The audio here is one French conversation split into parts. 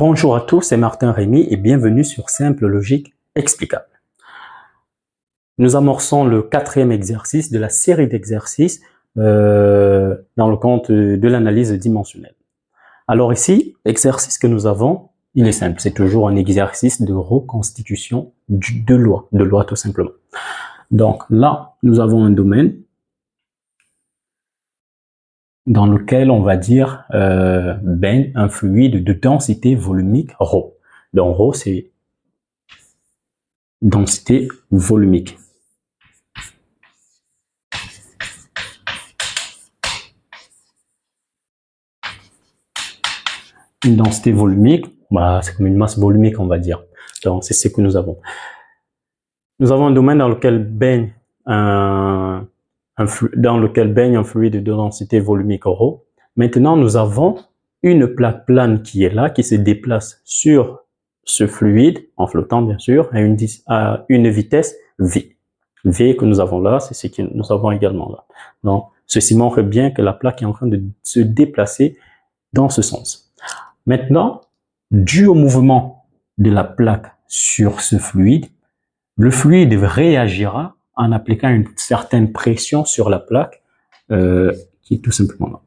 Bonjour à tous, c'est Martin Rémy et bienvenue sur Simple Logique Explicable. Nous amorçons le 4e exercice de la série d'exercices dans le cadre de l'analyse dimensionnelle. Alors ici, l'exercice que nous avons, il est simple, c'est toujours un exercice de reconstitution de loi tout simplement. Donc là, nous avons un domaine dans lequel on va dire baigne un fluide de densité volumique ρ. Donc ρ, c'est densité volumique. Une densité volumique, c'est comme une masse volumique, on va dire. Donc, c'est ce que nous avons. Nous avons un domaine dans lequel baigne un fluide de densité volumique ρ. Maintenant, nous avons une plaque plane qui est là, qui se déplace sur ce fluide, en flottant bien sûr, à une vitesse v. V que nous avons là, c'est ce que nous avons également là. Donc, ceci montre bien que la plaque est en train de se déplacer dans ce sens. Maintenant, dû au mouvement de la plaque sur ce fluide, le fluide réagira en appliquant une certaine pression sur la plaque qui est tout simplement là.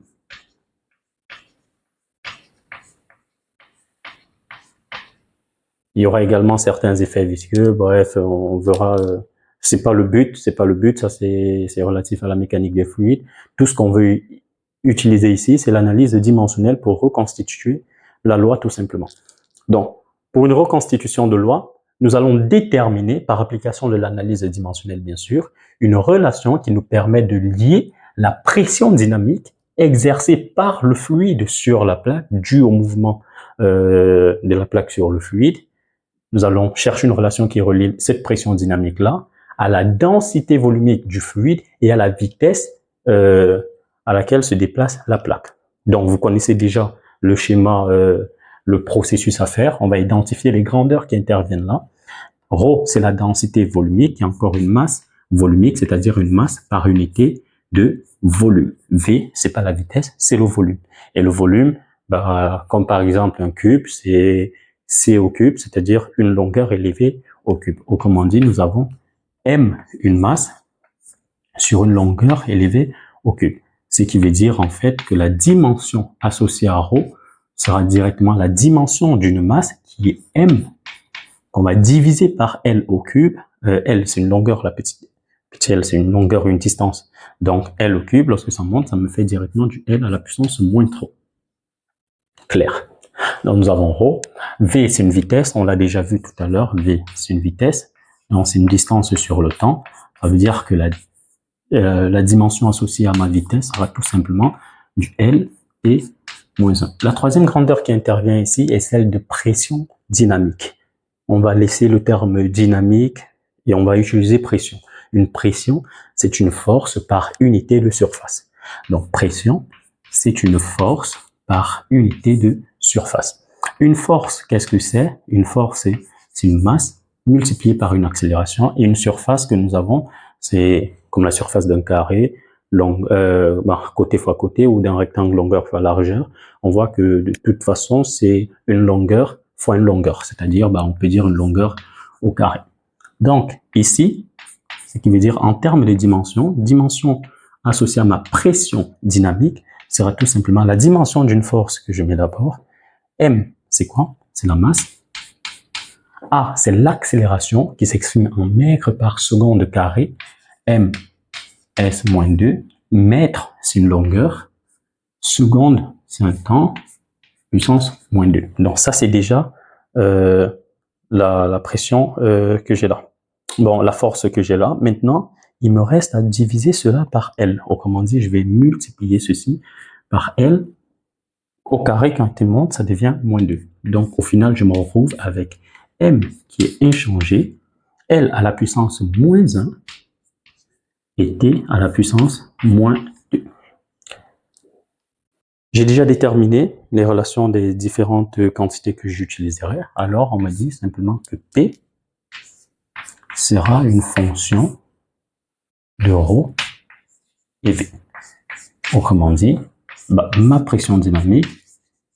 Il y aura également certains effets visqueux, bref, on verra, c'est pas le but, ça c'est relatif à la mécanique des fluides. Tout ce qu'on veut utiliser ici, c'est l'analyse dimensionnelle pour reconstituer la loi tout simplement. Donc, pour une reconstitution de loi, nous allons déterminer, par application de l'analyse dimensionnelle bien sûr, une relation qui nous permet de lier la pression dynamique exercée par le fluide sur la plaque, due au mouvement de la plaque sur le fluide. Nous allons chercher une relation qui relie cette pression dynamique-là à la densité volumique du fluide et à la vitesse à laquelle se déplace la plaque. Donc, vous connaissez déjà le schéma, le processus à faire. On va identifier les grandeurs qui interviennent là. Ρ, c'est la densité volumique, qui est encore une masse volumique, c'est-à-dire une masse par unité de volume. V, c'est pas la vitesse, c'est le volume. Et le volume, comme par exemple un cube, c'est C au cube, c'est-à-dire une longueur élevée au cube. Autrement dit, nous avons M, une masse, sur une longueur élevée au cube. Ce qui veut dire en fait que la dimension associée à ρ sera directement la dimension d'une masse qui est M, qu'on va diviser par L au cube. L, c'est une longueur, la petite L, c'est une longueur, une distance. Donc L au cube, lorsque ça monte, ça me fait directement du L à la puissance moins 3. Clair. Donc nous avons ρ. V, c'est une vitesse, on l'a déjà vu tout à l'heure. V, c'est une vitesse. Donc c'est une distance sur le temps. Ça veut dire que la dimension associée à ma vitesse sera tout simplement du L et moins 1. La troisième grandeur qui intervient ici est celle de pression dynamique. On va laisser le terme dynamique et on va utiliser pression. Une pression, c'est une force par unité de surface. Donc pression, c'est une force par unité de surface. Une force, qu'est-ce que c'est? Une force, c'est une masse multipliée par une accélération, et une surface que nous avons, c'est comme la surface d'un carré, côté fois côté, ou d'un rectangle longueur fois largeur. On voit que de toute façon, c'est une longueur fois une longueur, c'est-à-dire on peut dire une longueur au carré. Donc ici, ce qui veut dire en termes de dimension associée à ma pression dynamique sera tout simplement la dimension d'une force que je mets d'abord. M, c'est quoi? C'est la masse. A, c'est l'accélération qui s'exprime en mètres par seconde carré. M, S moins 2. Mètre, c'est une longueur. Seconde, c'est un temps. Puissance moins 2. Donc ça, c'est déjà la pression que j'ai là. Bon, la force que j'ai là. Maintenant, il me reste à diviser cela par L. Autrement dit, je vais multiplier ceci par L au carré. Quand il monte, ça devient moins 2. Donc, au final, je me retrouve avec M qui est inchangé, L à la puissance moins 1 et T à la puissance moins 2. J'ai déjà déterminé les relations des différentes quantités que j'utiliserai. Alors, on m'a dit simplement que P sera une fonction de ρ et V. Autrement dit, ma pression dynamique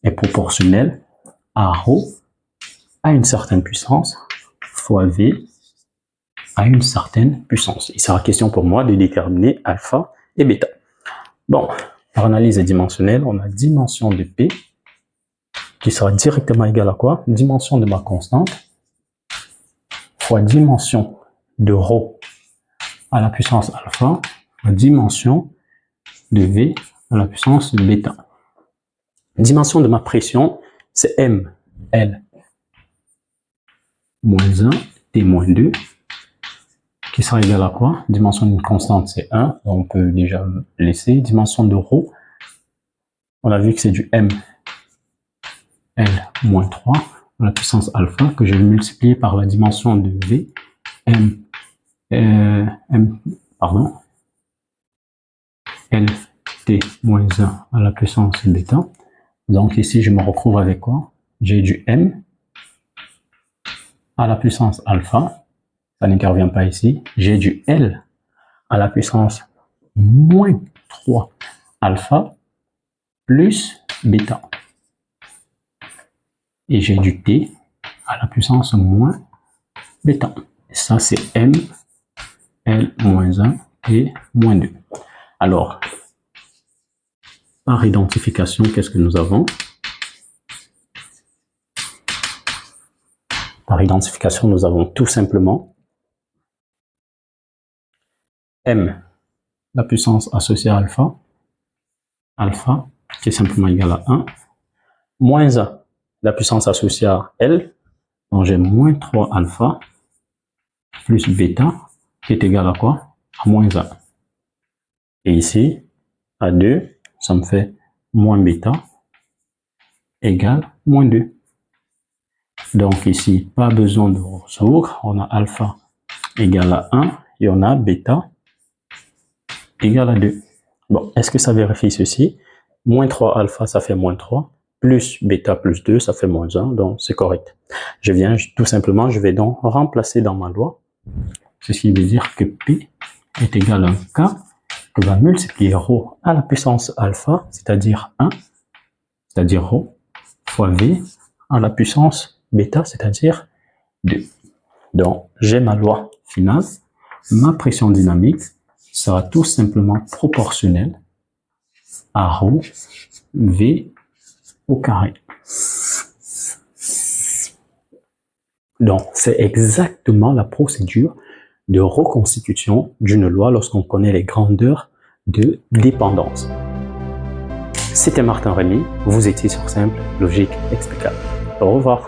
est proportionnelle à ρ à une certaine puissance fois V à une certaine puissance. Il sera question pour moi de déterminer alpha et bêta. Bon, par analyse dimensionnelle, on a dimension de P qui sera directement égale à quoi? Dimension de ma constante fois dimension de ρ à la puissance alpha fois dimension de V à la puissance bêta. Dimension de ma pression, c'est M, L, moins 1, T moins 2, qui sera égal à quoi? Dimension d'une constante, c'est 1, on peut déjà laisser. Dimension de ρ, on a vu que c'est du M, L, moins 3, à la puissance alpha, que je vais multiplier par la dimension de V, L, T moins 1 à la puissance bêta. Donc ici, je me retrouve avec quoi? J'ai du M à la puissance alpha, ça n'intervient pas ici. J'ai du L à la puissance moins 3 alpha plus bêta. Et j'ai du T à la puissance moins bêta. Et ça, c'est M, L moins 1 et moins 2. Alors, par identification, qu'est-ce que nous avons? Par identification, nous avons tout simplement M, la puissance associée à alpha, alpha qui est simplement égal à 1, moins 1, la puissance associée à L, donc j'ai moins 3 alpha, plus bêta, qui est égal à quoi? À moins 1. Et ici, à 2, ça me fait moins bêta, égale moins 2. Donc ici, pas besoin de résoudre, on a alpha égale à 1, et on a bêta égale à 2. Bon, est-ce que ça vérifie ceci? Moins 3 alpha, ça fait moins 3, plus bêta plus 2, ça fait moins 1, donc c'est correct. Je vais donc remplacer dans ma loi, ceci veut dire que P est égal à un K, que va multiplier ρ à la puissance alpha, c'est-à-dire 1, c'est-à-dire ρ, fois V à la puissance bêta, c'est-à-dire 2. Donc, j'ai ma loi finale. Ma pression dynamique sera tout simplement proportionnelle à ρ V au carré. Donc, c'est exactement la procédure de reconstitution d'une loi lorsqu'on connaît les grandeurs de dépendance. C'était Martin Rémy, vous étiez sur Simple Logique Explicable. Au revoir.